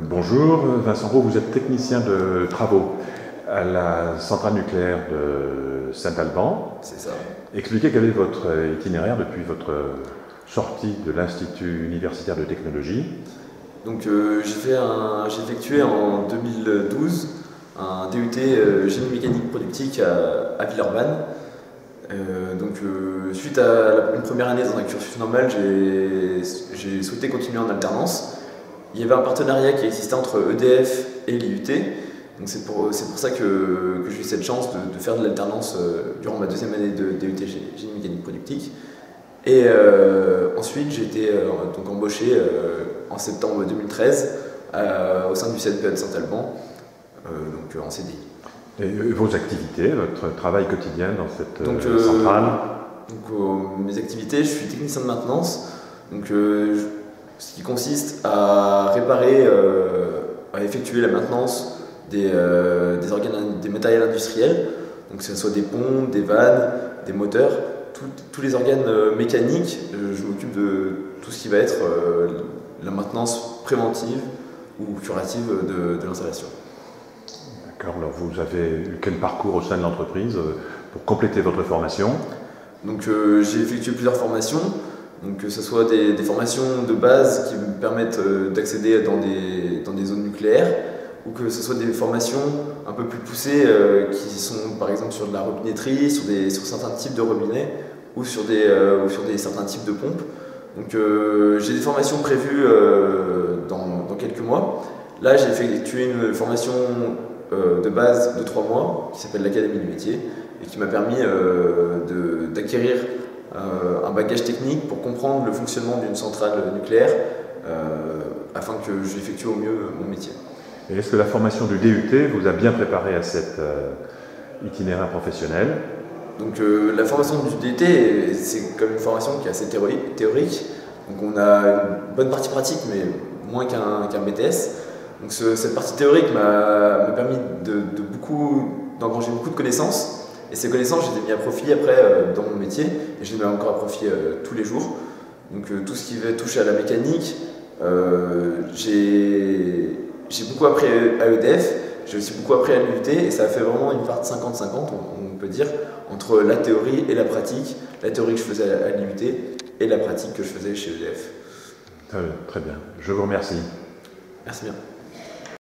Bonjour, Vincent Roux, vous êtes technicien de travaux à la centrale nucléaire de Saint-Alban. C'est ça. Expliquez quel est votre itinéraire depuis votre sortie de l'Institut universitaire de technologie. Donc j'ai effectué en 2012 un DUT génie mécanique productique à Villeurbanne. Suite à une première année dans un cursus normal, j'ai souhaité continuer en alternance. Il y avait un partenariat qui existait entre EDF et l'IUT. Donc c'est pour ça que j'ai eu cette chance de faire de l'alternance durant ma deuxième année de DUT génie mécanique productique. Et ensuite j'ai été embauché en septembre 2013 au sein du CNPE de Saint-Alban, en CDI. Et vos activités, votre travail quotidien dans cette centrale? Mes activités, je suis technicien de maintenance, ce qui consiste à réparer, à effectuer la maintenance des matériels industriels, donc que ce soit des pompes, des vannes, des moteurs, tous les organes mécaniques. Je m'occupe de tout ce qui va être la maintenance préventive ou curative de l'installation. D'accord, alors vous avez eu quel parcours au sein de l'entreprise pour compléter votre formation? J'ai effectué plusieurs formations, que ce soit des formations de base qui me permettent d'accéder dans des zones nucléaires, ou que ce soit des formations un peu plus poussées qui sont par exemple sur de la robinetterie, sur certains types de robinets ou sur certains types de pompes. J'ai des formations prévues dans quelques mois. Là, j'ai effectué une formation de base de 3 mois qui s'appelle l'Académie du métier et qui m'a permis d'acquérir un bagage technique pour comprendre le fonctionnement d'une centrale nucléaire afin que j'effectue au mieux mon métier. Et est-ce que la formation du DUT vous a bien préparé à cet itinéraire professionnel? La formation du DUT, c'est comme une formation qui est assez théorique. On a une bonne partie pratique, mais moins qu'un BTS. Cette partie théorique m'a permis d'engranger beaucoup de connaissances. Et ces connaissances, je les ai mis à profit après dans mon métier. Et je les mets encore à profit tous les jours. Tout ce qui va toucher à la mécanique, j'ai beaucoup appris à EDF, j'ai aussi beaucoup appris à l'IUT, et ça a fait vraiment une part de 50-50, on peut dire, entre la théorie et la pratique. La théorie que je faisais à l'IUT et la pratique que je faisais chez EDF. Très bien, je vous remercie. Merci bien.